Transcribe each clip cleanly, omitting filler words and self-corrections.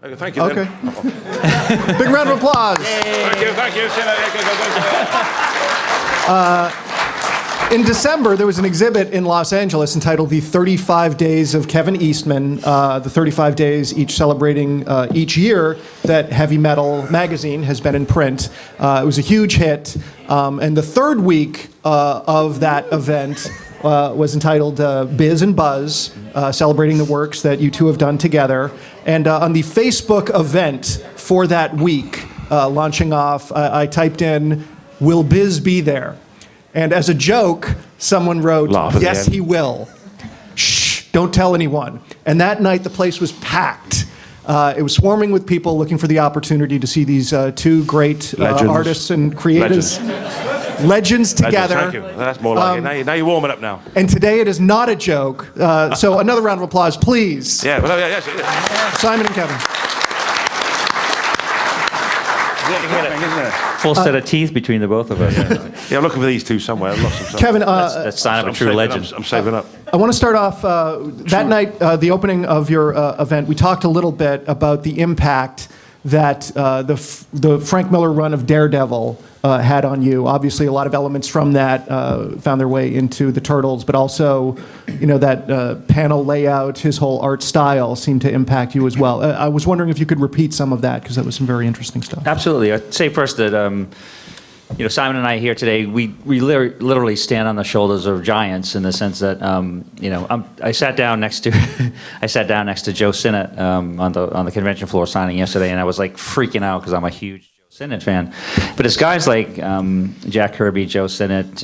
Okay, thank you. Okay. Big round of applause. Thank you. In December, there was an exhibit in Los Angeles entitled The 35 Days of Kevin Eastman, the 35 days each celebrating each year that Heavy Metal magazine has been in print. It was a huge hit, and the third week of that event was entitled Biz and Buzz, celebrating the works that you two have done together. And on the Facebook event for that week, launching off, I typed in, "Will Biz be there?" And as a joke, someone wrote, "Yes, he will. Shh, don't tell anyone." And that night, the place was packed. It was swarming with people looking for the opportunity to see these two great artists and creators. Legends together. Thank you. That's more like it. Now you're warming up now. And today it is not a joke. So another round of applause, please. Yeah. Simon and Kevin. Full set of teeth between the both of us. Yeah, I'm looking for these two somewhere. I've lost them. Kevin, That's sign of a true legend. I'm saving up. I want to start off that night, the opening of your event. We talked a little bit about the impact that the Frank Miller run of Daredevil had on you. Obviously, a lot of elements from that found their way into the Turtles, but also, that panel layout, his whole art style seemed to impact you as well. I was wondering if you could repeat some of that, because that was some very interesting stuff. Absolutely. I'd say first that Simon and I here today, we literally stand on the shoulders of giants in the sense that I sat down next to Joe Sinnott on the convention floor signing yesterday, and I was like freaking out because I'm a huge Joe Sinnott fan. But it's guys like Jack Kirby, Joe Sinnott,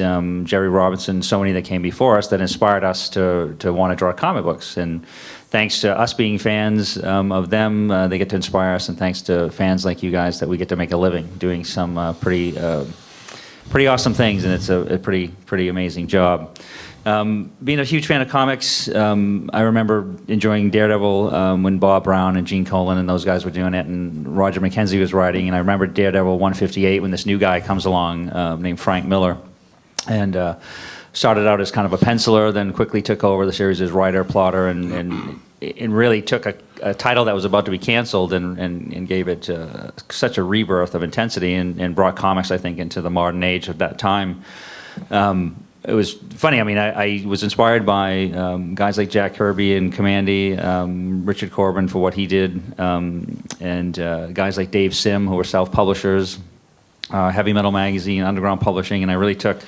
Jerry Robinson, so many that came before us that inspired us to want to draw comic books. And thanks to us being fans of them, they get to inspire us, and thanks to fans like you guys that we get to make a living doing some pretty awesome things, and it's a pretty amazing job. Being a huge fan of comics, I remember enjoying Daredevil when Bob Brown and Gene Colan and those guys were doing it, and Roger McKenzie was writing, and I remember Daredevil 158 when this new guy comes along named Frank Miller, and started out as kind of a penciler, then quickly took over the series as writer, plotter, and really took a title that was about to be canceled and gave it such a rebirth of intensity and brought comics, I think, into the modern age of that time. It was funny. I mean, I was inspired by guys like Jack Kirby and Commandy, Richard Corbin for what he did, and guys like Dave Sim, who were self-publishers, Heavy Metal Magazine, Underground Publishing, and I really took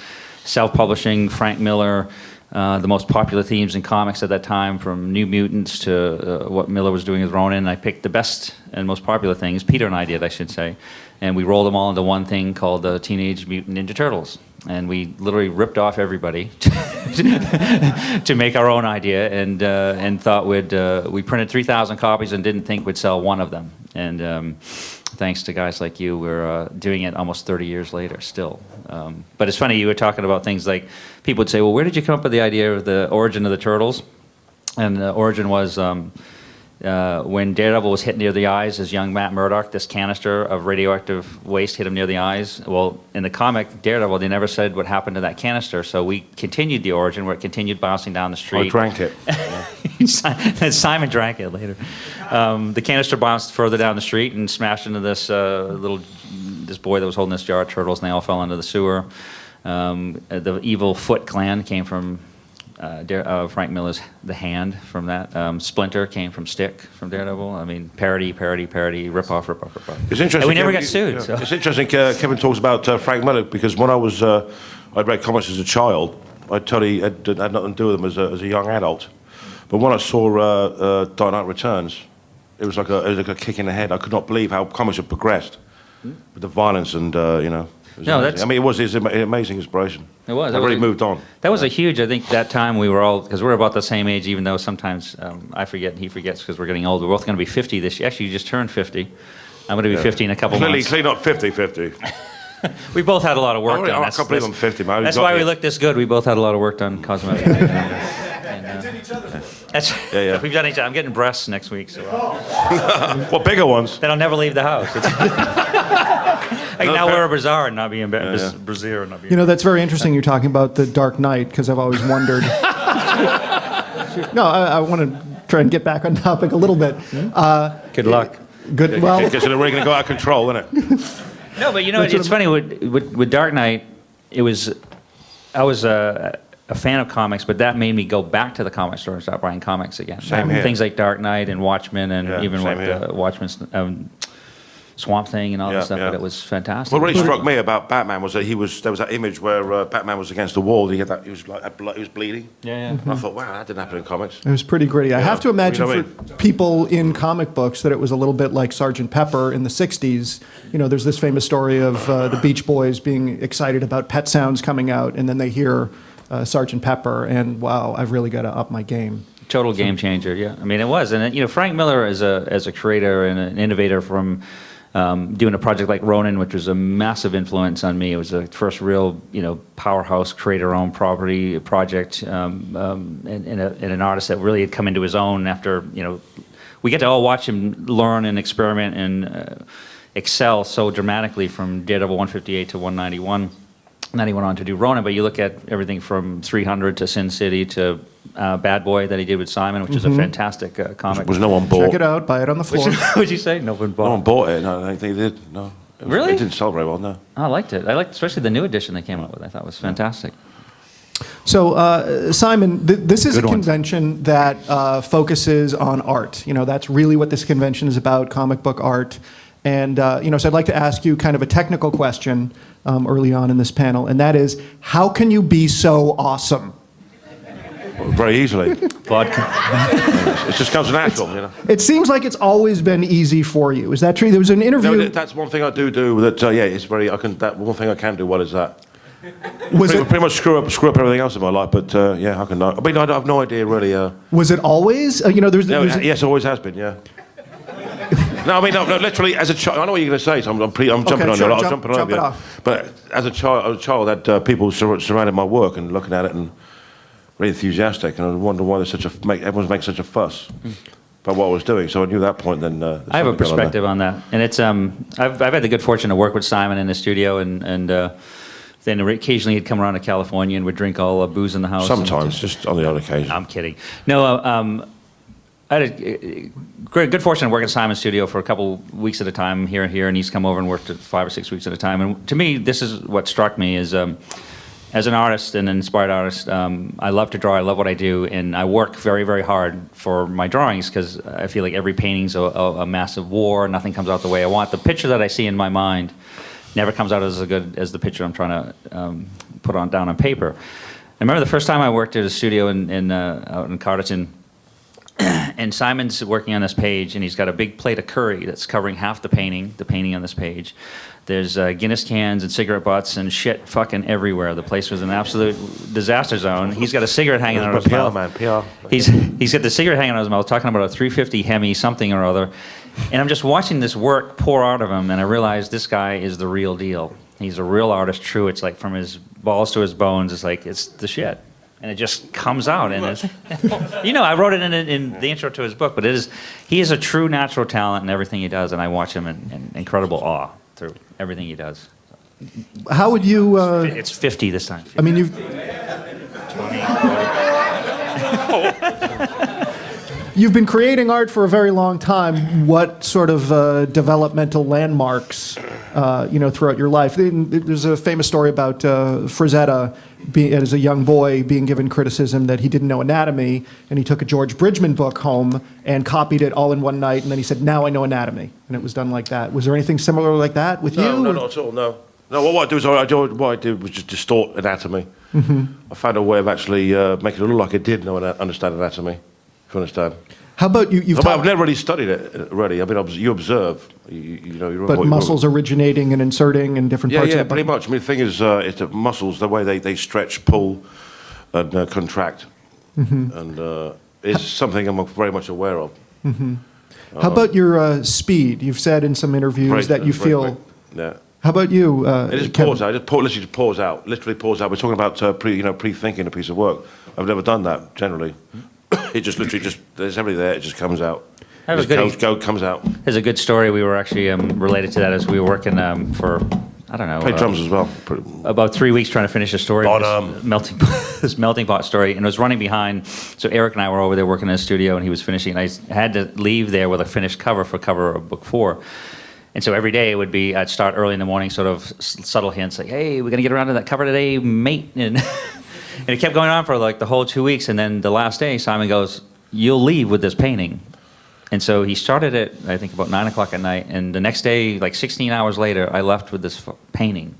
self-publishing, Frank Miller, the most popular themes in comics at that time, from New Mutants to what Miller was doing with Ronin. I picked the best and most popular things, Peter and I did, I should say, and we rolled them all into one thing called the Teenage Mutant Ninja Turtles. And we literally ripped off everybody to make our own idea, and thought we printed 3,000 copies and didn't think we'd sell one of them. And thanks to guys like you, we're doing it almost 30 years later still. But it's funny, you were talking about things like, people would say, well, where did you come up with the idea of the origin of the Turtles? And the origin was when Daredevil was hit near the eyes as young Matt Murdock, this canister of radioactive waste hit him near the eyes. Well, in the comic Daredevil, they never said what happened to that canister, so we continued the origin where it continued bouncing down the street. I drank it. Simon drank it later. The canister bounced further down the street and smashed into this this boy that was holding this jar of turtles, and they all fell into the sewer. The evil Foot Clan came from Frank Miller's The Hand from that. Splinter came from Stick from Daredevil. I mean, parody, rip-off. It's interesting. And we never got sued. Yeah. So. It's interesting, Kevin talks about Frank Miller, because when I'd read comics as a child, I totally had nothing to do with them as a young adult. But when I saw Dark Knight Returns, it was like a kick in the head. I could not believe how comics had progressed with the violence and, it was his amazing inspiration. It was. It really moved on. That was a huge, I think, that time we were all, because we're about the same age, even though sometimes I forget and he forgets because we're getting older. We're both going to be 50 this year. Actually, you just turned 50. I'm going to be 50 in a couple months. Clearly not 50-50. We both had a lot of work done. I can't believe I'm 50, man. That's why we look this good. We both had a lot of work done cosmetic. We did each other. Yeah. We've done each other. I'm getting breasts next week. So. Well, bigger ones. Then I'll never leave the house. I can now wear a brassiere and not be embarrassed. Brassiere and not be. That's very interesting. You're talking about the Dark Knight, because I've always wondered. No, I want to try and get back on topic a little bit. Good luck. Good. Well, Because they're really going to go out of control, isn't it? No, but it's funny with Dark Knight. I was a fan of comics, but that made me go back to the comic store and start buying comics again. Same here. Things like Dark Knight and Watchmen, and Yeah, even same with here. Watchmen's Swamp Thing and all that stuff. But it was fantastic. What really struck me about Batman was that there was that image where Batman was against the wall. He was bleeding. Yeah. And I thought, wow, that didn't happen in comics. it was pretty gritty. I have to imagine You know for people in comic books that it was a little bit like Sergeant Pepper in the 60s. You know, there's this famous story of the Beach Boys being excited about Pet Sounds coming out, and then they hear Sergeant Pepper, and wow, I've really got to up my game. Total game changer. Yeah, I mean it was, and Frank Miller as a creator and an innovator from doing a project like Ronin, which was a massive influence on me. It was the first real powerhouse creator-owned property project, and an artist that really had come into his own after we get to all watch him learn and experiment and excel so dramatically from Daredevil 158 to 191. And then he went on to do Ronin, but you look at everything from 300 to Sin City to Bad Boy that he did with Simon, which is a fantastic comic. Was no one bought? Check it out, buy it on the floor. What'd you say? No one bought. No one bought it. No, I don't think they did. No. Really? It didn't sell very well. No. I liked it. I liked especially the new edition they came out with. I thought it was fantastic. So, Simon, this is Good a one. convention that focuses on art. That's really what this convention is about, comic book art. And, so I'd like to ask you kind of a technical question early on in this panel, and that is, how can you be so awesome? Very easily. Vodka. It just comes natural, It seems like it's always been easy for you. Is that true? There was an interview. No, that's one thing I do that. It's very. That one thing I can do well is that. Was Pretty much screw up everything else in my life, but how can I? I mean, I have no idea really. Was it always? There's. Yes, it always has been. Yeah. No, I mean, no, literally, as a child, I know what you're going to say, so I'm jumping on you. Sure, I'm jump jumping on it you. off. But as a child, I had people surrounding my work and looking at it and very enthusiastic, and I wonder why everyone's making such a fuss about what I was doing. So I knew at that point. Then I have a perspective on that, and it's I've had the good fortune to work with Simon in the studio, and then occasionally he'd come around to California and would drink all the booze in the house. Sometimes, just on the odd occasion. I'm kidding. No, I had a good fortune to work in Simon's studio for a couple weeks at a time here, and he's come over and worked 5 or 6 weeks at a time. And to me, this is what struck me is, as an artist, an inspired artist, I love to draw. I love what I do, and I work very, very hard for my drawings because I feel like every painting's a massive war. Nothing comes out the way I want. The picture that I see in my mind never comes out as good as the picture I'm trying to put down on paper. I remember the first time I worked at a studio out in Carterton. And Simon's working on this page, and he's got a big plate of curry that's covering half the painting on this page. There's Guinness cans and cigarette butts and shit fucking everywhere. The place was an absolute disaster zone. He's got a cigarette hanging out of his mouth. PR, man, PR. He's got the cigarette hanging out of his mouth, talking about a 350 Hemi something or other. And I'm just watching this work pour out of him, and I realize this guy is the real deal. He's a real artist, true. It's like from his balls to his bones. It's like, it's the shit. And it just comes out, and it's, I wrote it in the intro to his book. But he is a true natural talent in everything he does, and I watch him in incredible awe through everything he does. How would you? It's 50 this time. I mean, you've 20. you've been creating art for a very long time. What sort of developmental landmarks, throughout your life? There's a famous story about Frazetta. As a young boy, being given criticism that he didn't know anatomy, and he took a George Bridgman book home and copied it all in one night, and then he said, "Now I know anatomy," and it was done like that. Was there anything similar like that with you? No, not at all. No. What I did was just distort anatomy. Mm-hmm. I found a way of actually making it look like I did understand anatomy. If you understand. How about you? I've never really studied it. Really, I mean, you observe. But muscles originating and inserting in different parts. Yeah, of the pretty much. I mean, the thing is, it's the muscles, the way they stretch, pull, and contract, and is something I'm very much aware of. Mm-hmm. How about your speed? You've said in some interviews that you feel. Quick. Yeah. How about you? It just pours out. Literally pours out. Literally pours out. We're talking about pre-thinking a piece of work. I've never done that generally. It just literally there's everything there. It just comes out. Comes out. There's a good story. We were actually related to that as we were working for I don't know. Played drums as well. About 3 weeks trying to finish a story. Bonham. This melting, this melting pot story, and it was running behind. So Eric and I were over there working in the studio, and he was finishing. And I had to leave there with a finished cover of book 4. And so every day it would be, I'd start early in the morning, sort of subtle hints like, "Hey, we're gonna get around to that cover today, mate." And and it kept going on for like the whole 2 weeks. And then the last day, Simon goes, "You'll leave with this painting." And so he started it, I think, about 9 o'clock at night. And the next day, like 16 hours later, I left with this painting.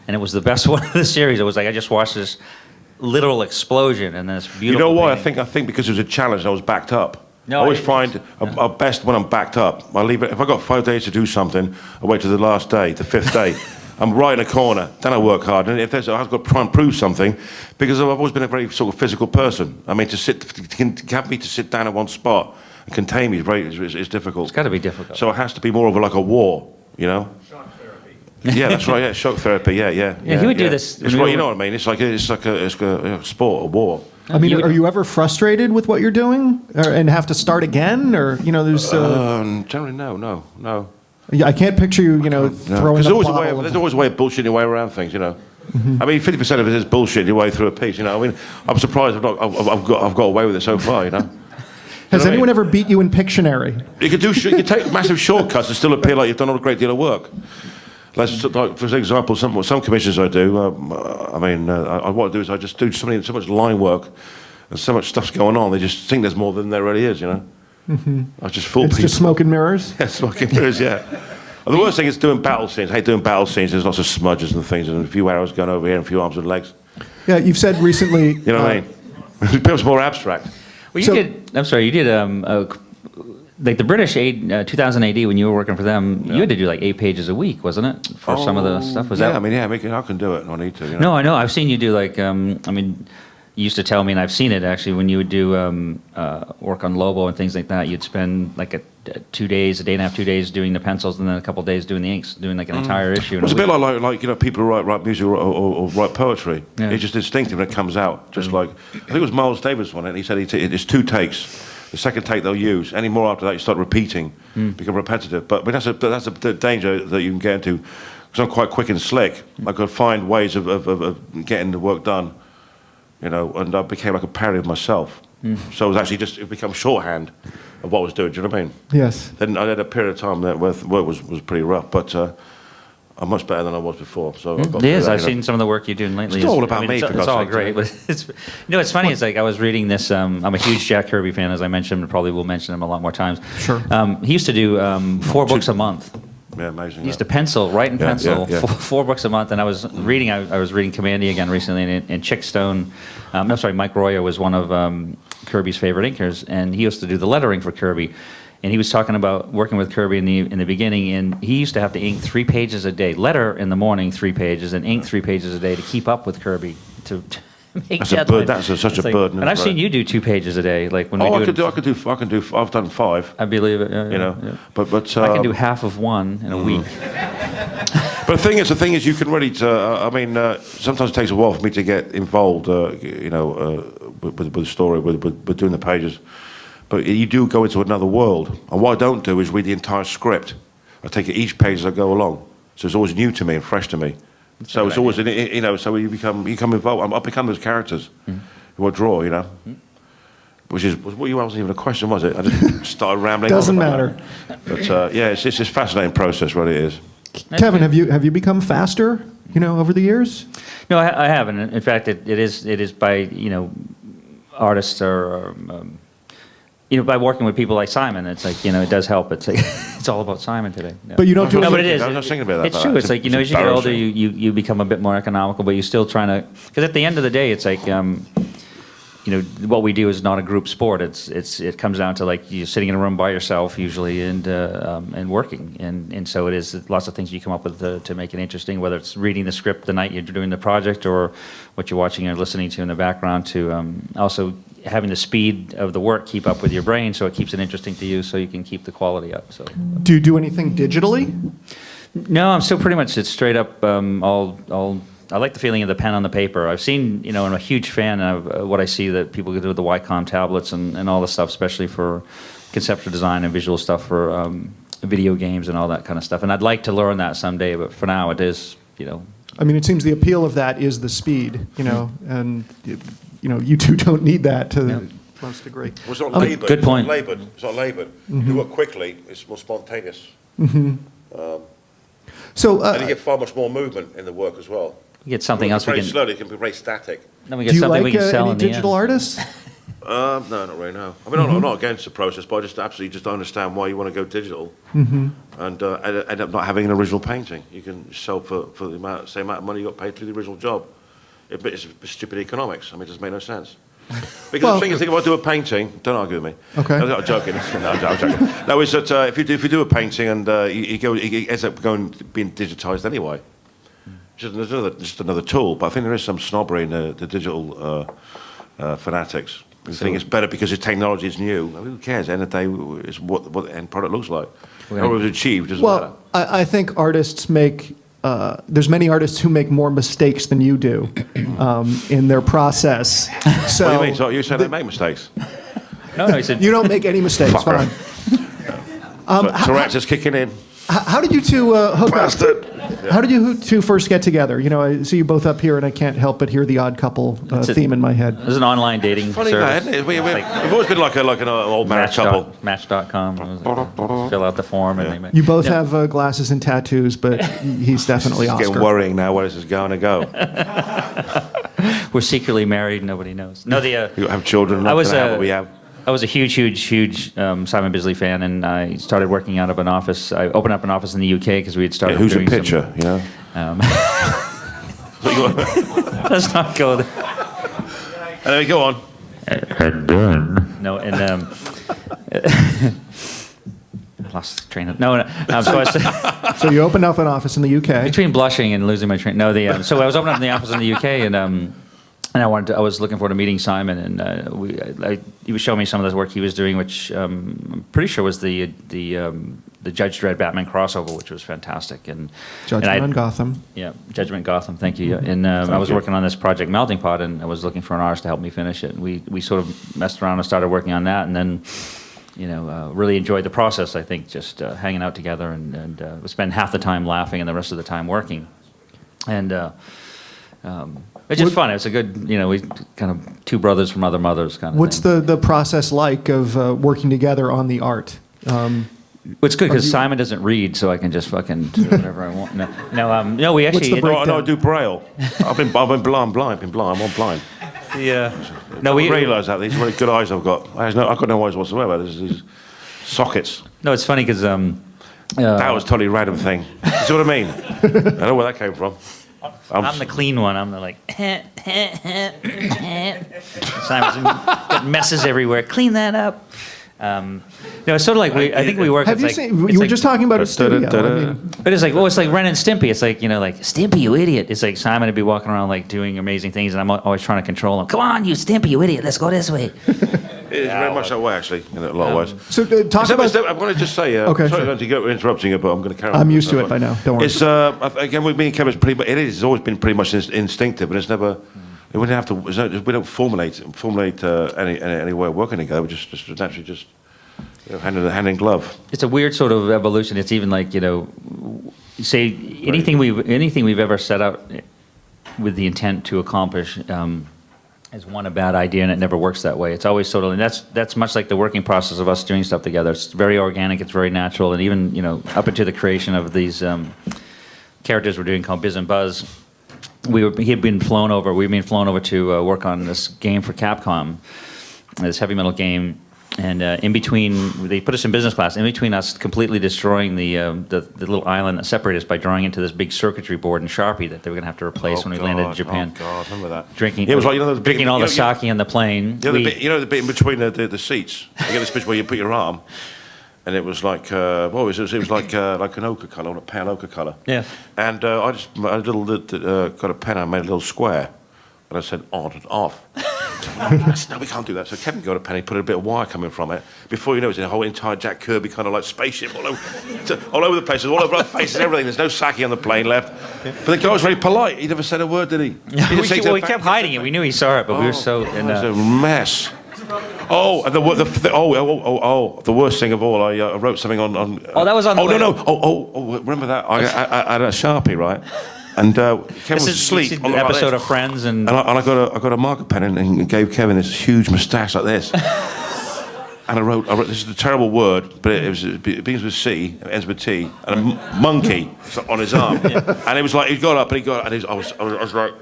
And it was the best one of the series. It was like I just watched this literal explosion and this beautiful You know why? painting. I think because it was a challenge, I was backed up. No, I always I- find I'm best when I'm backed up. I leave it. If I got 5 days to do something, I wait to the last day, the 5th day. I'm right in a corner. Then I work hard. And if I've got to try and prove something, because I've always been a very sort of physical person. I mean, to have me to sit down at one spot and contain me is difficult. It's got to be difficult. So it has to be more of like a war, you know. Shock therapy. Yeah, that's right. Yeah, shock therapy. Yeah. He would do this It's when right. we You know were- what I mean? It's like a sport, a war. I mean, You would- are you ever frustrated with what you're doing and have to start again? Or, you know, there's... Generally, no. Yeah, I can't picture you, you know, throwing There's a always bottle of- there's always a way of bullshitting your way around things, you know. I mean, 50% of it is bullshitting your way through a piece, you know. I mean, I'm surprised I've got away with it so far, you know. Has You know what I anyone mean? ever beat you in Pictionary? You could take massive shortcuts and still appear like you've done a great deal of work. Like for example, some commissions I do. What I do is I just do so much line work, and so much stuff's going on. They just think there's more than there really is, you know. I just fool It's people. just smoke and mirrors? Yeah, smoking mirrors, yeah. And the worst thing is doing battle scenes. I hate doing battle scenes. There's lots of smudges and things, and a few arrows going over here, and a few arms and legs. Yeah, you've said recently... You know what I mean? It becomes more abstract. Well, So- you did like the British 2000 AD when you were working for them, you had to do like 8 pages a week, wasn't it? For some of the stuff. Was yeah, that? I can do it. I need to. You know? No, I know. I've seen you do like, you used to tell me, and I've seen it actually, when you would do work on Lobo and things like that, you'd spend like a 2 days, a day and a half, 2 days doing the pencils, and then a couple of days doing the inks, doing like an entire issue. in It's a bit week. like you know, people who write music or write poetry. Yeah. It's just instinctive when it comes out. Just like I think it was Miles Davis one, and he said it's 2 takes. The second take they'll use. Any more after that, you start repeating, become repetitive. But that's the danger that you can get into. Because I'm quite quick and slick. I could find ways of getting the work done, you know. And I became like a parody of myself. So it was actually it became shorthand of what I was doing. Do you know what I mean? Yes. Then I had a period of time that work was pretty rough, but I'm much better than I was before. So I've got It is. through that, I've you know. seen some of the work you're doing lately. It's all about me, It's, for it's God's all sake, great, but it's what's funny is like I was reading this. I'm a huge Jack Kirby fan, as I mentioned. Probably will mention him a lot more times. Sure. He used to do 4 books a month. Yeah, amazing. He used to write in Yeah, pencil, yeah. 4 books a month. And I was reading. I was reading Commandy again recently, and Chick Stone. Mike Royer was one of Kirby's favorite inkers, and he used to do the lettering for Kirby. And he was talking about working with Kirby in the beginning, and he used to have to ink 3 pages a day, letter in the morning 3 pages, and ink 3 pages a day to keep up with Kirby to make That's a deadlines. burden. That's such It's a burden, And I've isn't seen it? you do 2 pages a day, like when we Oh, do. I can do. I've done 5. I believe it. You know, yeah. but I can do half of one in a week. But the thing is, you can really. Sometimes it takes a while for me to get involved. With the story, with doing the pages. But you do go into another world. And what I don't do is read the entire script. I take it each page as I go along. So it's always new to me and fresh to me. So it's always, you know, so you become involved. I become those characters who I draw, you know. Which is, wasn't even a question, was it? I just started rambling. Doesn't on. matter. But yeah, it's a fascinating process, really it is. Kevin, have you become faster, you know, over the years? No, I haven't. In fact, it is by, you know, artists or by working with people like Simon. It's like, you know, it does help. It's like it's all about Simon today. Yeah. But you don't do No, it. but it is. I was not thinking about that, It's but true. it's It's like, you know, as you get older, you become a bit more economical, but you're still trying to. Because at the end of the day, it's like, you know, what we do is not a group sport. It comes down to like you're sitting in a room by yourself usually and working, and so it is lots of things you come up with to make it interesting. Whether it's reading the script the night you're doing the project, or what you're watching or listening to in the background, to also having the speed of the work keep up with your brain, so it keeps it interesting to you, so you can keep the quality up. So. Do you do anything digitally? No, I'm still pretty much it's straight up all. I like the feeling of the pen on the paper. I've seen, you know, I'm a huge fan of what I see that people do with the Wacom tablets and all the stuff, especially for conceptual design and visual stuff for video games and all that kind of stuff. And I'd like to learn that someday, but for now it is I mean, it seems the appeal of that is the speed, and you two don't need that to the most degree. Well, it's not laboured. Good point. It's not laboured. You work quickly, it's more spontaneous. So, And you get far much more movement in the work as well. We get something else we Very can. slowly, it can be very static. Then we do get you something like we can sell any in the digital end. artists? No, not really, no. I mean, I'm not against the process, but I just absolutely just don't understand why you want to go digital and end up not having an original painting. You can sell for the same amount of money you got paid for the original job. It's stupid economics. I mean, it doesn't make no sense. Because Well- the thing is, if I do a painting, don't argue with me. Okay. I'm joking. No, I'm joking. No, it's that if you do a painting and it ends up being digitized anyway. Just another tool. But I think there is some snobbery in the digital fanatics. I think it's better because the technology is new. I mean, who cares? At the end of the day, it's what the end product looks like. How it was achieved doesn't matter. Well, I think artists make. There's many artists who make more mistakes than you do in their process. So What do you mean? So you say they make mistakes? No, he said. you don't make any mistakes. Fucker. Fine. Tourette's is kicking in. How did you two hook Bastard. up? How did you two first get together? I see you both up here, and I can't help but hear the Odd Couple theme in my head. There's an online dating Funny service. that, isn't it? We've always been like an old married couple. Match.com. Fill out the form and they make. You both have glasses and tattoos, but he's definitely It's getting Oscar. worrying now where this is going to go. We're secretly married. Nobody knows. No, You have children, not I was gonna have what we have. I was a huge Simon Bisley fan, and I started working out of an office. I opened up an office in the UK because we had started. Who's a doing some- pitcher, you know? Let's not go there. Anyway, go on. No, and I lost the train of no. So I said, So you opened up an office in the UK. between blushing and losing my train. No, so I was opening up the office in the UK, and I was looking forward to meeting Simon, and he was showing me some of the work he was doing, which I'm pretty sure was the Judge Dredd Batman crossover, which was fantastic. And Judgment on Gotham. Yeah, Judgment Gotham. Thank you. And I was working on this project Melting Pot, and I was looking for an artist to help me finish it. And we sort of messed around and started working on that, and then really enjoyed the process. I think just hanging out together and we spend half the time laughing and the rest of the time working, and it's just fun. It's a good, we kind of two brothers from other mothers kind of. What's thing. the process like of working together on the art? It's good because Simon doesn't read, so I can just fucking do whatever I want. No, we actually. the break- No, I do Braille. I've been blind. I'm on blind. Yeah. No, we realise that these very good eyes I've got. I've got no eyes whatsoever. There's these sockets. No, it's funny because That was a totally random thing. You see what I mean? I don't know where that came from. I'm the clean one. I'm the like. Simon's got messes everywhere. Clean that up. It's sort of like I think we work. Have it's you like, seen? it's You were like- just talking about a studio. I mean, But it's like, it's like Ren and Stimpy. It's like, like, Stimpy, you idiot. It's like Simon would be walking around, like, doing amazing things, and I'm always trying to control him. Come on, you Stimpy, you idiot. Let's go this way. It is very much that way, actually, in a lot of ways. so talk about. I'm going to just say, Okay, sorry sure. to go interrupting you, but I'm going to carry on. I'm used to it by now. Don't worry. It's again with me and Kevin. It's always been pretty much instinctive, but it's never. We don't have to. We don't formulate any way of working together. We just naturally hand in glove. It's a weird sort of evolution. It's even like, say anything we've ever set out with the intent to accomplish is one a bad idea, and it never works that way. It's always sort of, and that's much like the working process of us doing stuff together. It's very organic. It's very natural, and even up into the creation of these characters we're doing called Biz and Buzz. We've been flown over to work on this game for Capcom, this heavy metal game. And in between, they put us in business class. In between us completely destroying the little island that separated us by drawing into this big circuitry board in Sharpie that they were going to have to replace when we landed in Japan. Oh God, remember that? Drinking, Yeah, it was like the drinking all the sake on the plane. The bit in between the seats. You get this bit where you put your arm, and it was like it was like an ochre colour, a pale ochre colour. Yeah. And I got a pen and I made a little square, and I said on and off. I said, no, we can't do that. So Kevin got a pen, he put a bit of wire coming from it. Before you know it, a whole entire Jack Kirby kind of like spaceship all over the place, all over our faces, everything. There's no sake on the plane left. But the guy was very polite. He never said a word, did he? We kept hiding it. We knew he saw it, but we were so. It was a mess. Oh, and the worst thing of all, I wrote something on. Oh, that was on. Oh no! Oh, remember that? I had a Sharpie, right? And Kevin This was is asleep the on the episode of Friends, and I got a marker pen and gave Kevin this huge moustache like this. And I wrote, this is a terrible word, but it begins with C, it ends with T, and a monkey on his arm. And it was like, he got up and he got, and I was like,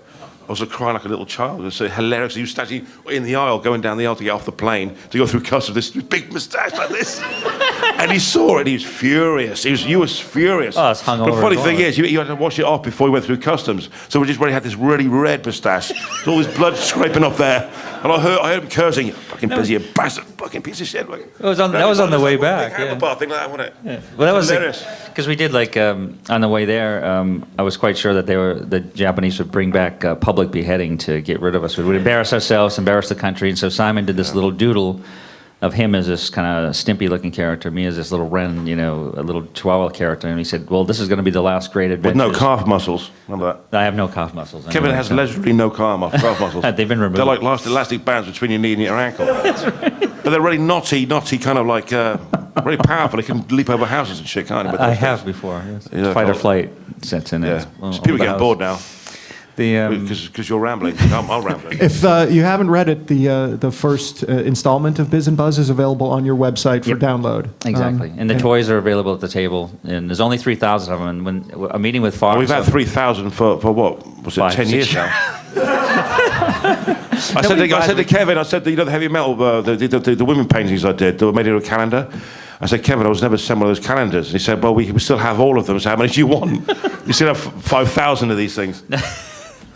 I was crying like a little child. It was so hilarious. He was standing in the aisle, going down the aisle to get off the plane, to go through customs, this big moustache like this. And he saw it, and he was furious. You was furious. Oh, it's hung But the over funny his thing arm. is, you had to wash it off before he went through customs. So we just really had this really red moustache. So all this blood scraping off there. And I heard him cursing, "You fucking busy, you bastard, fucking piece of shit." Like, that was on the way back. Big handlebar thing like that, wasn't it? Yeah. Well, that was hilarious. because we did on the way there. I was quite sure that the Japanese would bring back public beheading to get rid of us. We would embarrass ourselves, embarrass the country, and so Simon did this little doodle of him as this kind of stimpy-looking character, me as this little wren, a little chihuahua character, and he said, "Well, this is going to be the last great adventure." With no calf muscles, remember that? I have no calf muscles. Kevin anyway, has so- literally no calf muscles. They've been removed. They're like elastic bands between your knee and your ankle. But they're really knotty, kind of like, really powerful. They can leap over houses and shit, can't they? But I have before. Yes. Yeah, Fight or cool. flight sets in Yeah. it. So people getting bored now. The Because you're rambling. I'm rambling. If you haven't read it, the first installment of Biz and Buzz is available on your website for Yep. download. Exactly. And the toys are available at the table. And there's only 3,000 of them. And when a meeting with Fox... We've had 3,000 for what? Was it 5, 10 years 6 now? I said to Kevin, the heavy metal, the women paintings I did, they were made into a calendar. I said, Kevin, I was never sent one of those calendars. And he said, well, we still have all of them, so how many do you want? You still have 5,000 of these things.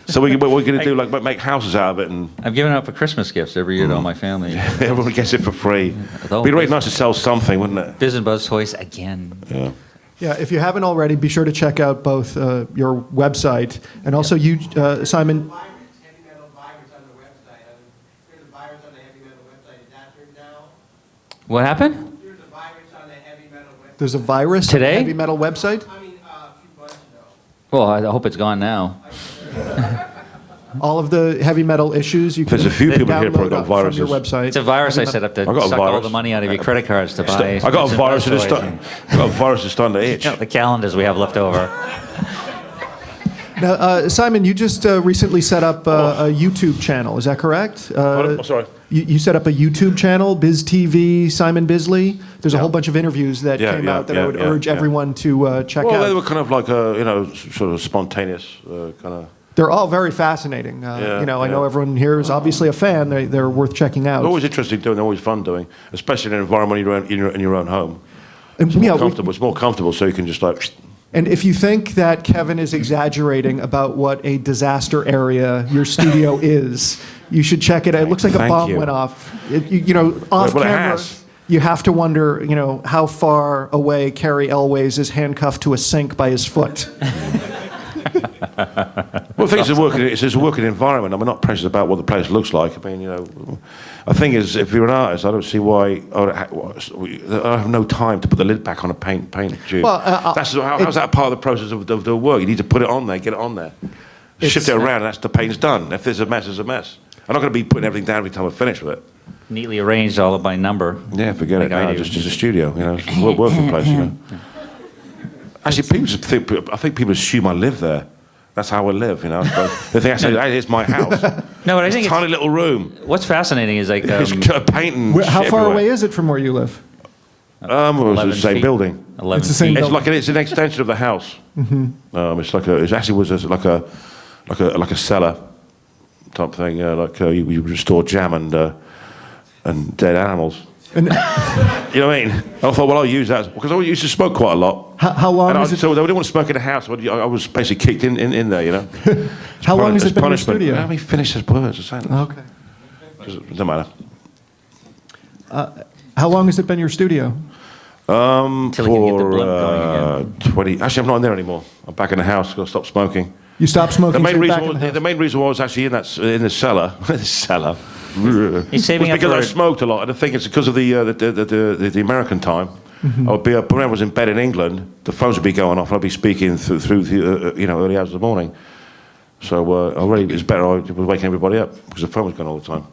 So we're going to do, make houses out of it. And I've given out for Christmas gifts every year to all my family. everyone gets it for free. It'd be really nice to sell something, wouldn't it? Biz and Buzz toys again. Yeah. Yeah, if you haven't already, be sure to check out both your website and also you, Simon. Heavy metal virus on the website. There's a virus on the heavy metal website. Is that turned down? What happened? There's a virus on the heavy metal website. There's a virus on the Today? heavy metal website. I mean, a few months ago. Well, I hope it's gone now. All of the heavy metal issues you can There's a few people here download probably got up from your viruses. website. It's a virus I set up to I got a suck all virus. the money out of your credit cards to buy. I got Biz a and virus Buzz and it's toys. starting to itch. The calendars we have left over. Now, Simon, you just recently set up a YouTube channel. Is that correct? Sorry. You set up a YouTube channel, Biz TV, Simon Bisley. There's a whole bunch of interviews that came out that I would urge everyone to check Well, out. they were kind of like sort of spontaneous kind of. They're all very fascinating. I know everyone here is obviously a fan. They're worth checking out. They're always interesting doing. They're always fun doing, especially in an environment in your own home. And, It's more comfortable. It's more comfortable, so you can just like. and if you think that Kevin is exaggerating about what a disaster area your studio is, you should check it out. It looks like a Thank bomb you. went off. Off Well, it camera. has. You have to wonder, how far away Carrie Elways is handcuffed to a sink by his foot. Well, I think it's a working environment. I'm not precious about what the place looks like. I mean, the thing is, if you're an artist, I don't see why I have no time to put the lid back on a paint tube. Well, how's that part of the process of the work? You need to put it on there, get it on there, shift it around, and that's the paint's done. If there's a mess, there's a mess. I'm not going to be putting everything down every time I finish with it. Neatly arranged all by number. Yeah, forget Like it. I No, do. just a studio, it's a working place, Actually, I think people assume I live there. That's how I live, But they think actually, hey, it's my house. No, but I think Tiny little room. what's fascinating is like It's painting. How far away is it from where you live? It was 11 the same feet. building. 11 It's the same feet. building. It's an extension of the house. It actually was like a cellar type thing. You would store jam and dead animals. And You know what I mean? I thought, well, I'll use that because I used to smoke quite a lot. how long is it? So they didn't want to smoke in the house. So I was basically kicked in there. How long has As it been in your punishment. studio? Let me finish his words. Okay. Doesn't matter. How long has it been your studio? Till we can get the blood going 20. Actually, I'm not in there anymore. I'm back in the house. Got to stop smoking. You stopped smoking. The main so you're reason back in the house. the main reason why I was actually in the cellar. The cellar. He's saving was up because for I it. smoked a lot, and I think it's because of the American time. Mm-hmm. I would be up when I was in bed in England. The phones would be going off, and I'd be speaking through the early hours of the morning. So it's better I was waking everybody up because the phone was going all the time.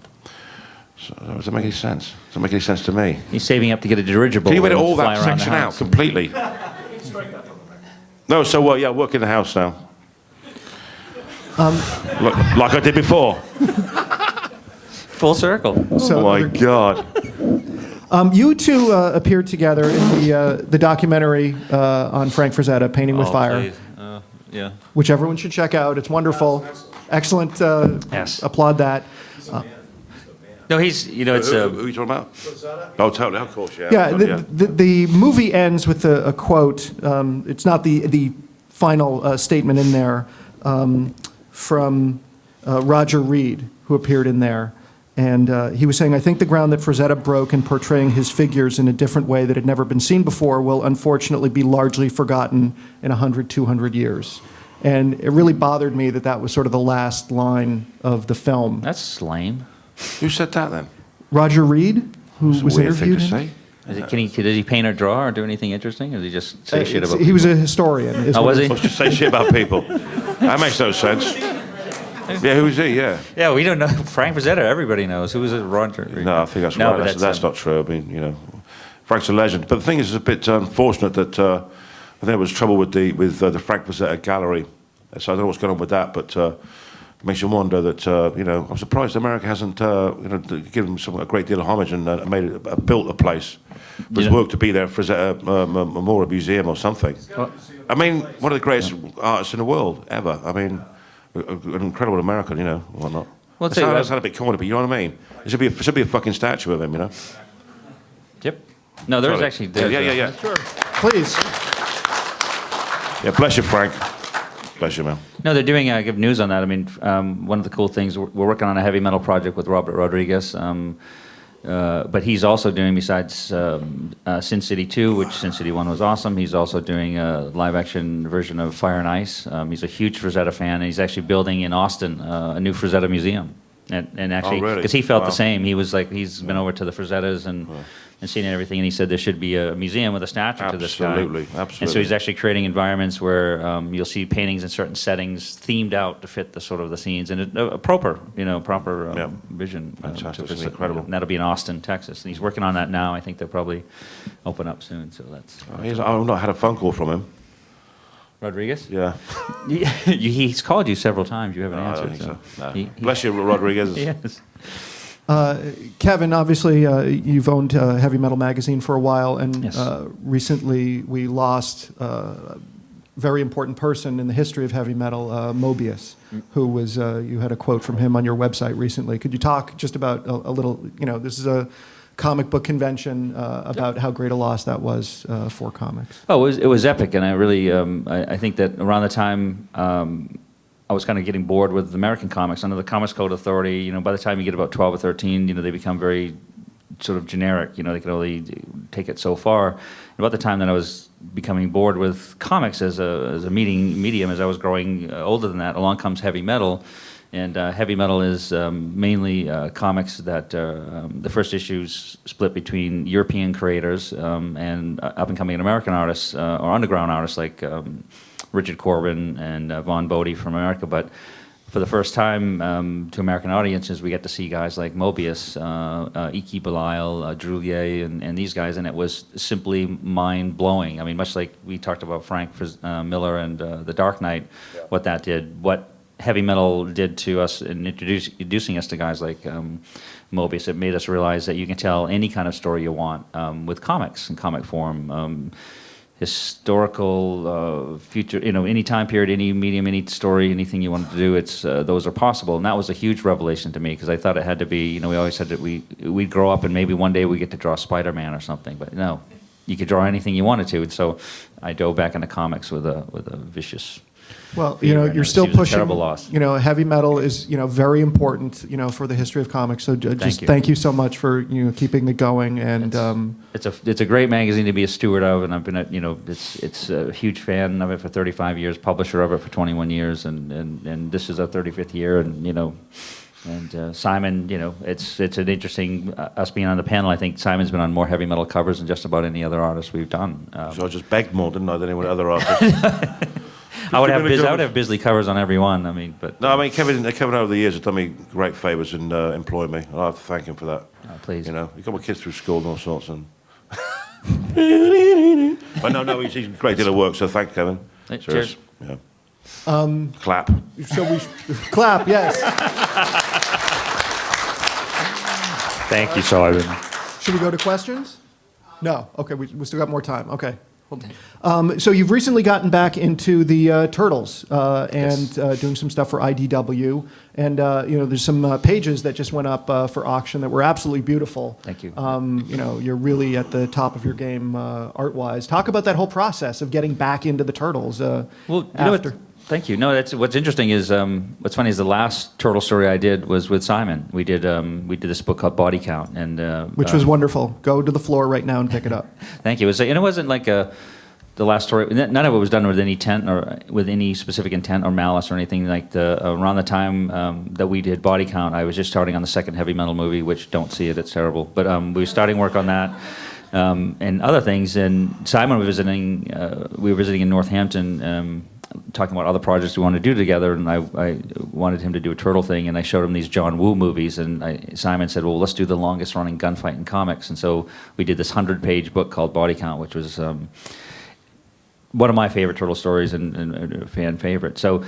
So does that make any sense? Does that make any sense to me? He's saving up to get a dirigible. Can you edit and all fly that around the section out house. completely? No, so I work in the house now. Like I did before. Full circle. Oh my God. You two appeared together in the documentary on Frank Frazetta, Painting with Fire, Please. Yeah. which everyone should check out. It's wonderful. Excellent. Yes. Applaud that. No, he's, it's Who are you talking about? Oh, totally, of course, yeah. Yeah, Yeah. the movie ends with a quote. It's not the final statement in there from Roger Reed, who appeared in there. And he was saying, I think the ground that Frazetta broke in portraying his figures in a different way that had never been seen before will unfortunately be largely forgotten in 100, 200 years. And it really bothered me that was sort of the last line of the film. That's lame. Who said that then? Roger Reed, who It's a was weird thing interviewed. to say. Does he paint or draw or do anything interesting, or does he just say shit about He was people? a historian. is Oh, what was it he? Let's just say shit about people. That makes no sense. Yeah, who's he? Yeah. Yeah, we don't know. Frank Frazetta, everybody knows. Who was it? Roger Reed? No, I think that's No, right. but That's not true. I mean, Frank's a legend. But the thing is, it's a bit unfortunate that I think there was trouble with the Frank Frazetta gallery. So I don't know what's going on with that, but it makes you wonder that I'm surprised America hasn't given a great deal of homage and built a place. There's work to be there for a Memorial Museum or something. I mean, one of the greatest artists in the world ever. I mean, an incredible American, whatnot. Well, That sounds a bit corny, but you know what I mean? There should be a fucking statue of him, Yep. No, there's Sorry. actually. There's Yeah. Sure. Please. Yeah, bless you, Frank. Bless you, man. No, they're doing good news on that. I mean, one of the cool things, we're working on a heavy metal project with Robert Rodriguez, but he's also doing, besides Sin City 2, which Sin City 1 was awesome, he's also doing a live-action version of Fire and Ice. He's a huge Frazetta fan, and he's actually building in Austin a new Frazetta museum. And actually, really? because he felt the Wow. same. He was like, he's been over to the Frazettas and seen everything, and he said there should be a museum with a statue to this guy. Absolutely. And so he's actually creating environments where you'll see paintings in certain settings themed out to fit the sort of the scenes and a proper vision. Fantastic. to It's visit. incredible. And that'll be in Austin, Texas. And he's working on that now. I think they'll probably open up soon. So that's I've not had a phone call from him. Rodriguez. Yeah. He's called you several times. You haven't No, I answered. don't think so. No. He- Bless you, Rodriguez. Yes. Kevin, obviously, you've owned Heavy Metal Magazine for a while, and Yes. recently we lost a very important person in the history of heavy metal, Mobius, who was, you had a quote from him on your website recently. Could you talk just about a little, this is a comic book convention, about how great a loss that was for comics? Oh, it was epic, and I really I think that around the time I was kind of getting bored with American comics under the Comics Code Authority. By the time you get about 12 or 13, they become very sort of generic. They can only take it so far. And about the time that I was becoming bored with comics as a medium, as I was growing older than that, along comes heavy metal. And heavy metal is mainly comics that the first issues split between European creators and up-and-coming American artists or underground artists like Richard Corbin and Von Bodie from America. But for the first time to American audiences, we get to see guys like Mobius, Iki Belial, Drulier, and these guys, and it was simply mind-blowing. I mean, much like we talked about Frank Miller and The Dark Knight, what that did, what heavy metal did to us in introducing us to guys like Mobius. It made us realize that you can tell any kind of story you want with comics in comic form. Historical, future, any time period, any medium, any story, anything you wanted to do, those are possible. And that was a huge revelation to me, because I thought it had to be, we always said that we'd grow up and maybe one day we get to draw Spider-Man or something, but no, you could draw anything you wanted to. And so I dove back into comics with a vicious. Well, and you're it still was a pushing. terrible loss. Heavy metal is, very important, for the history of comics. So just you. thank you so much for, keeping it going. And It's a great magazine to be a steward of, and I've been it's a huge fan of it for 35 years, publisher of it for 21 years, and this is our 35th year, and Simon, it's an interesting us being on the panel. I think Simon's been on more heavy metal covers than just about any other artist we've done. So I just begged more, didn't I, than anyone other artist? I would have Bisley covers on every one. Kevin over the years has done me great favours and employed me. I have to thank him for that. Please. He got my kids through school and all sorts. And but no, he's a great deal of work. So thank you, Kevin. Cheers. Serious. Yeah. Clap. So we clap, yes. Thank you, Simon. Should we go to questions? No. Okay, we still got more time. Okay. So you've recently gotten back into the Turtles and doing some stuff for IDW, and there's some pages that just went up for auction that were absolutely beautiful. Thank you. You're really at the top of your game art-wise. Talk about that whole process of getting back into the Turtles. After. Thank you. No, that's what's interesting is what's funny is the last Turtle story I did was with Simon. We did this book called Body Count, and which was wonderful. Go to the floor right now and pick it up. Thank you. It wasn't like the last story. None of it was done with any intent or with any specific intent or malice or anything. Like around the time that we did Body Count, I was just starting on the second heavy metal movie, which don't see it, it's terrible. But we were starting work on that. And other things, and Simon was visiting. We were visiting in Northampton, talking about other projects we wanted to do together, and I wanted him to do a turtle thing, and I showed him these John Woo movies, and Simon said, well, let's do the longest running gunfight in comics, and so we did this 100-page book called Body Count, which was one of my favorite turtle stories and a fan favorite. So,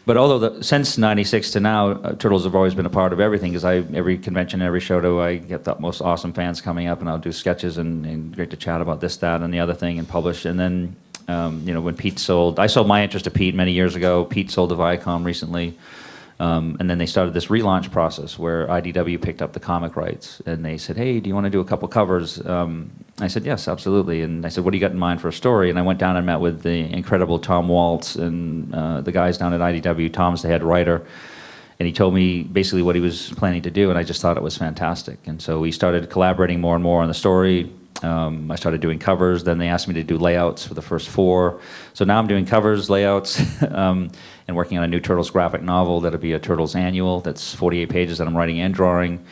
but although since '96 to now, Turtles have always been a part of everything, because every convention, every show, I get the most awesome fans coming up, and I'll do sketches and great to chat about this, that, and the other thing, and publish, and then when Pete I sold my interest to Pete many years ago. Pete sold to Viacom recently. And then they started this relaunch process where IDW picked up the comic rights. And they said, hey, do you want to do a couple covers? I said, yes, absolutely. And I said, what do you got in mind for a story? And I went down and met with the incredible Tom Waltz and the guys down at IDW. Tom's the head writer. And he told me basically what he was planning to do. And I just thought it was fantastic. And so we started collaborating more and more on the story. I started doing covers. Then they asked me to do layouts for the first 4. So now I'm doing covers, layouts, and working on a new Turtles graphic novel that'll be a Turtles annual. That's 48 pages that I'm writing and drawing.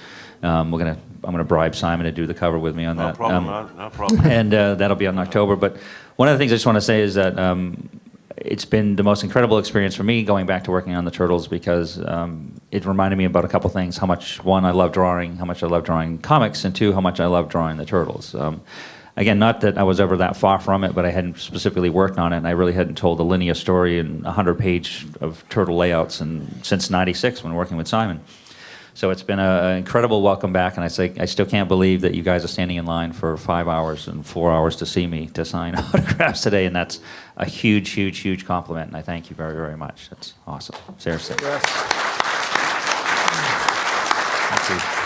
I'm gonna bribe Simon to do the cover with me on that. No problem, man. No problem. And that'll be on October. But one of the things I just want to say is that it's been the most incredible experience for me going back to working on the Turtles, because it reminded me about a couple things. How much, one, I love drawing, how much I love drawing comics, and 2, how much I love drawing the Turtles. Again, not that I was ever that far from it, but I hadn't specifically worked on it, and I really hadn't told a linear story in 100-page of Turtle layouts since '96 when working with Simon. So it's been an incredible welcome back, and I still can't believe that you guys are standing in line for 5 hours and 4 hours to see me, to sign autographs today, and that's a huge, huge, huge compliment, and I thank you very, very much. That's awesome. Seriously. Yes. Thank you.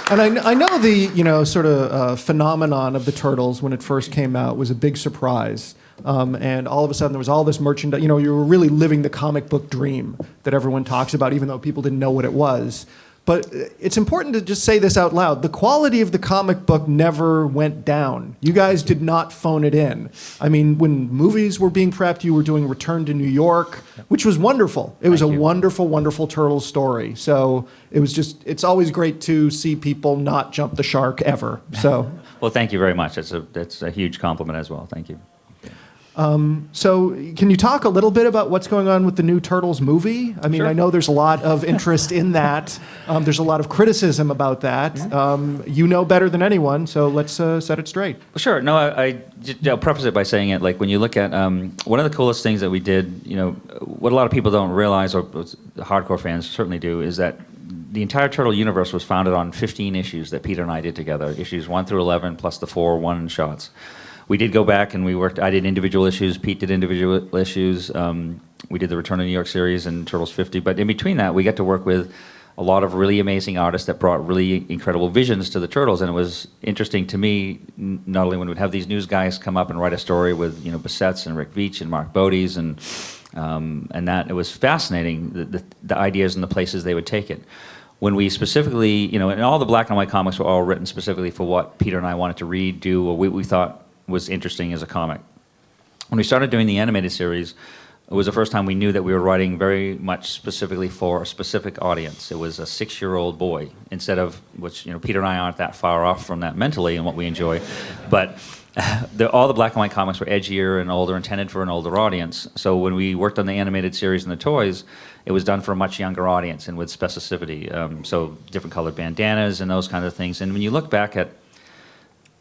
And I know the sort of phenomenon of the Turtles when it first came out was a big surprise. And all of a sudden there was all this merchandise. You were really living the comic book dream that everyone talks about, even though people didn't know what it was. But it's important to just say this out loud. The quality of the comic book never went down. You guys did not phone it in. I mean, when movies were being prepped, you were doing Return to New York, which was wonderful. It was a wonderful, wonderful Turtles story. So it's always great to see people not jump the shark ever. So, Well, thank you very much. That's a huge compliment as well. Thank you. So can you talk a little bit about what's going on with the new Turtles movie? I mean, Sure. I know there's a lot of interest in that. There's a lot of criticism about that. You know better than anyone, so let's set it straight. Well, sure. No, I'll preface it by saying it. Like when you look at one of the coolest things that we did, what a lot of people don't realize, or the hardcore fans certainly do, is that the entire Turtle universe was founded on 15 issues that Peter and I did together. Issues 1 through 11, plus the 4 one-shots. We did go back and we worked. I did individual issues. Pete did individual issues. We did the Return to New York series and Turtles 50. But in between that, we got to work with a lot of really amazing artists that brought really incredible visions to the Turtles. And it was interesting to me, not only when we'd have these news guys come up and write a story with Bissett's and Rick Veitch and Mark Bode's and that it was fascinating the ideas and the places they would take it. When we specifically, and all the black and white comics were all written specifically for what Peter and I wanted to read, do, or we thought was interesting as a comic. When we started doing the animated series, it was the first time we knew that we were writing very much specifically for a specific audience. It was a 6-year-old boy, instead of, which Peter and I aren't that far off from that mentally and what we enjoy, but all the black and white comics were edgier and older, intended for an older audience. So when we worked on the animated series and the toys, it was done for a much younger audience and with specificity. So different colored bandanas and those kind of things. And when you look back at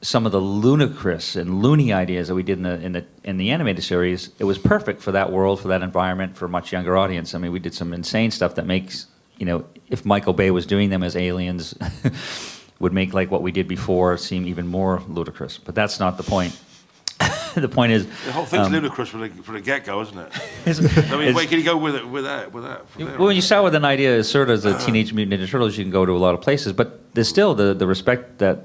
some of the ludicrous and loony ideas that we did in the animated series, it was perfect for that world, for that environment, for a much younger audience. I mean, we did some insane stuff that makes, if Michael Bay was doing them as aliens, would make like what we did before seem even more ludicrous. But that's not the point. The point is, the whole thing's ludicrous from the get-go, isn't it? I mean, where can you go with that? Well, when you start with an idea as sort of as a Teenage Mutant Ninja Turtles, you can go to a lot of places. But there's still the respect that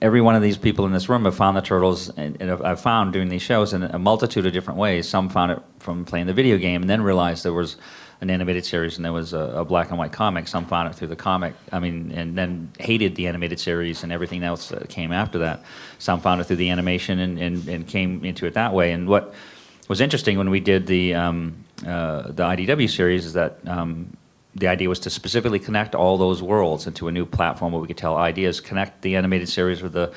every one of these people in this room have found the Turtles, and I've found doing these shows in a multitude of different ways. Some found it from playing the video game, and then realized there was an animated series and there was a black and white comic. Some found it through the comic, and then hated the animated series and everything else that came after that. Some found it through the animation and came into it that way. And what was interesting when we did the IDW series is that the idea was to specifically connect all those worlds into a new platform where we could tell ideas, connect the animated series with the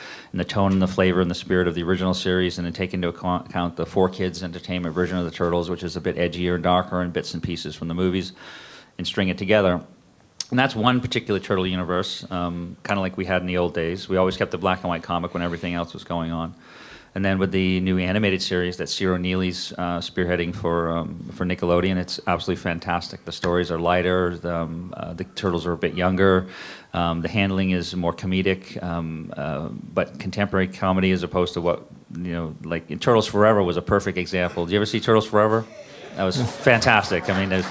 tone and the flavor and the spirit of the original series, and then take into account the 4Kids entertainment version of the Turtles, which is a bit edgier and darker and bits and pieces from the movies, and string it together. And that's one particular Turtle universe, kind of like we had in the old days. We always kept the black and white comic when everything else was going on. And then with the new animated series that Ciro Neely's spearheading for Nickelodeon, it's absolutely fantastic. The stories are lighter, the Turtles are a bit younger, the handling is more comedic, but contemporary comedy as opposed to what, like in Turtles Forever was a perfect example. Did you ever see Turtles Forever? That was fantastic. I mean, there's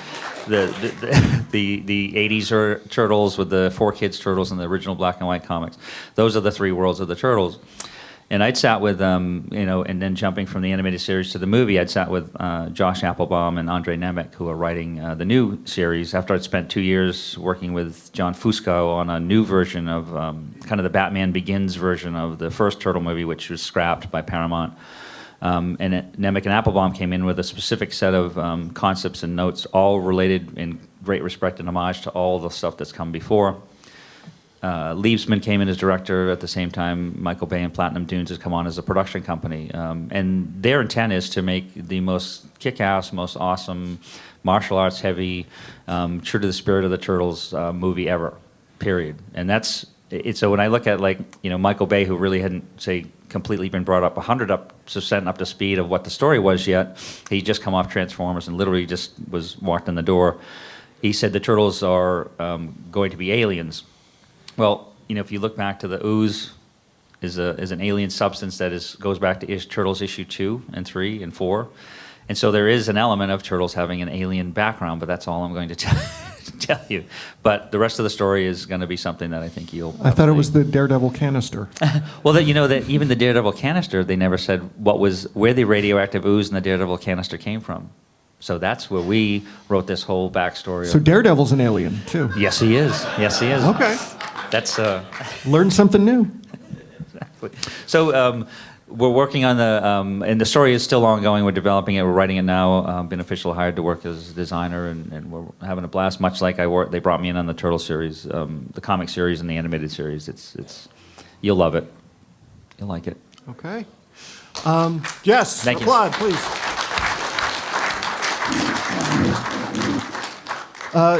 the 80s Turtles with the 4Kids Turtles and the original black and white comics. Those are the three worlds of the Turtles. And I'd sat with, and then jumping from the animated series to the movie, I'd sat with Josh Applebaum and Andre Nemec, who are writing the new series, after I'd spent 2 years working with John Fusco on a new version of kind of the Batman Begins version of the first Turtle movie, which was scrapped by Paramount. And Nemec and Applebaum came in with a specific set of concepts and notes, all related in great respect and homage to all the stuff that's come before. Eastman came in as director at the same time Michael Bay and Platinum Dunes has come on as a production company. And their intent is to make the most kick-ass, most awesome, martial arts heavy, true to the spirit of the Turtles movie ever, period. And that's it. So when I look at Michael Bay, who really hadn't, say, completely been brought up 100% up to speed of what the story was yet, he'd just come off Transformers and literally just was walked in the door. He said the Turtles are going to be aliens. Well, if you look back to the ooze, is an alien substance that goes back to Turtles issue 2 and 3 and 4, and so there is an element of Turtles having an alien background. But that's all I'm going to tell you. But the rest of the story is going to be something that I think you'll. I thought it was the Daredevil canister. Well, that even the Daredevil canister, they never said where the radioactive ooze in the Daredevil canister came from. So that's where we wrote this whole backstory. So Daredevil's an alien too. Yes, he is. Yes, he is. Okay. That's learn something new. Exactly. So we're working on and the story is still ongoing. We're developing it. We're writing it now. Been officially hired to work as a designer, and we're having a blast. Much like they brought me in on the Turtle series, the comic series and the animated series. It's you'll love it. You'll like it. Okay. Yes. Thank you. Applaud, please.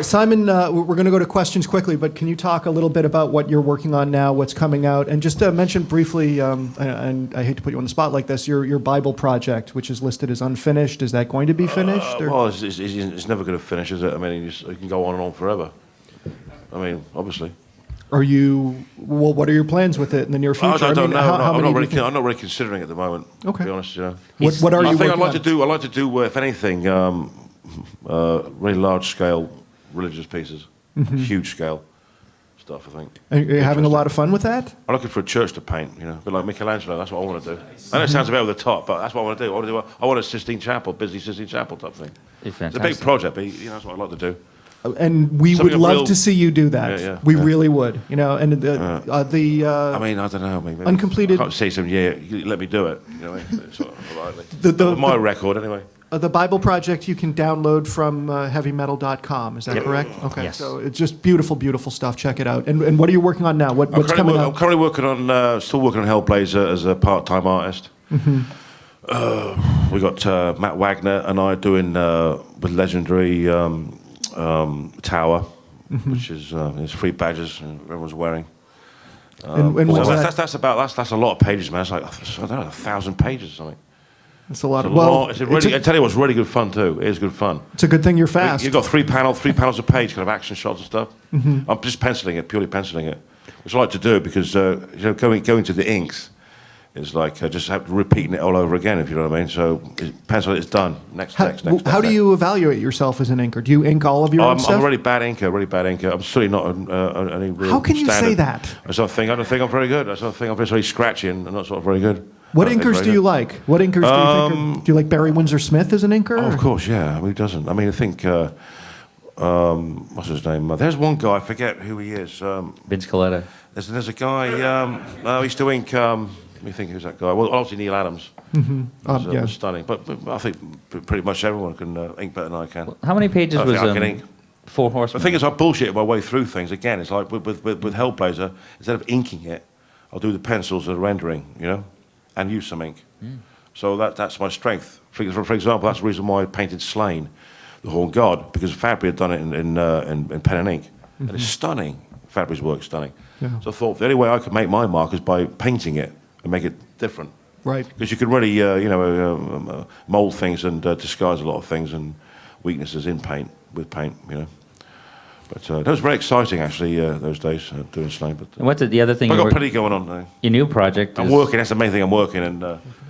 Simon, we're going to go to questions quickly, but can you talk a little bit about what you're working on now, what's coming out, and just mention briefly, and I hate to put you on the spot like this, your Bible project, which is listed as unfinished. Is that going to be finished? Well, it's never going to finish, is it? I mean, it can go on and on forever. I mean, obviously. What are your plans with it in the near future? I don't know. I'm not really considering it at the moment. Okay. To be honest, What are you working on? I'd like to do, if anything, really large-scale religious pieces, huge scale stuff. I think. Are you having a lot of fun with that? I'm looking for a church to paint, a bit like Michelangelo. That's what I want to do. I know it sounds a bit over the top, but that's what I want to do. I want a Sistine Chapel, busy Sistine Chapel type thing. It's a big project, but that's what I'd like to do. And we would love to see you do that. We really would. And I mean, I don't know. Maybe uncompleted. I can't say you let me do it. Sort of politely. My record, anyway. The Bible project you can download from heavymetal.com. Is that correct? Okay. Yes. So it's just beautiful, beautiful stuff. Check it out. And what are you working on now? What's coming out? I'm currently working on, still working on Hellblazer as a part-time artist. We got Matt Wagner and I doing with Legendary Tower, which is there's 3 badges and everyone's wearing. And Well, what's that? that's a lot of pages, man. It's like, I don't know, 1,000 pages or something. It's a lot of, I tell you what's really good fun too. It is good fun. it's a good thing you're fast. You've got three panels a page, kind of action shots and stuff. Mm-hmm. I'm just purely penciling it, which I like to do because going to the inks is like just repeating it all over again, if you know what I mean. So pencil it, it's done. Next. How do you evaluate yourself as an inker? Do you ink all of your own stuff? I'm a really bad inker. I'm certainly not any real How can you standard. say that? I don't think I'm very good. I don't think I'm very scratchy and not sort of very good. What inkers do you like? What inkers do you think do you like Barry Windsor Smith as an inker? Oh, of course, yeah. I mean, who doesn't? I mean, I think, what's his name? There's one guy, I forget who he is. Vince Coletta. There's a guy, he used to ink, let me think who's that guy. Well, obviously Neil Adams. Yeah. Was stunning. But I think pretty much everyone can ink better than I can. How many pages I was think I can ink. Four Horsemen? The thing is, I bullshit my way through things. Again, it's like with Hellblazer, instead of inking it, I'll do the pencils and rendering, and use some ink. So that's my strength. For example, that's the reason why I painted Slain, the Horned God, because Fabry had done it in pen and ink. And it's stunning. Fabry's work's stunning. Yeah. So I thought the only way I could make my mark is by painting it and make it different. Right. Because you can really, mold things and disguise a lot of things and weaknesses with paint. But that was very exciting, actually, those days, doing Slain. But And what's the other thing? I got plenty going on now. Your new project I'm is working. That's the main thing. I'm working and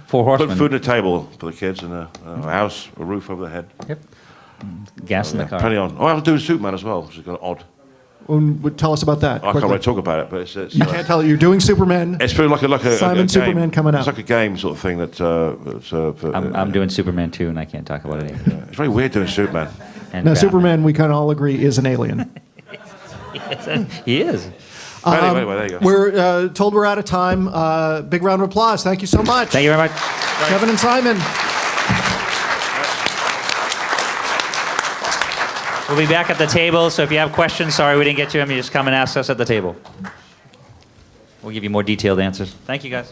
Four put Horsemen. food on the table for the kids and a house, a roof over their head. Yep. Gas in the car. Plenty on. Oh, I'm doing Superman as well, which is kind of odd. Tell us about that. I can't quickly. really talk about it, but it's You can't tell it. You're doing Superman. It's pretty like a Simon game. Superman coming out. It's like a game sort of thing that. I'm doing Superman 2, and I can't talk about it either. It's very weird doing Superman. And Now, Batman. Superman, we can all agree, is an alien. He is. Anyway, there you go. We're told we're out of time. Big round of applause. Thank you so much. Thank you very much. Kevin and Simon. We'll be back at the table, so if you have questions, sorry we didn't get to them, you just come and ask us at the table. We'll give you more detailed answers. Thank you, guys.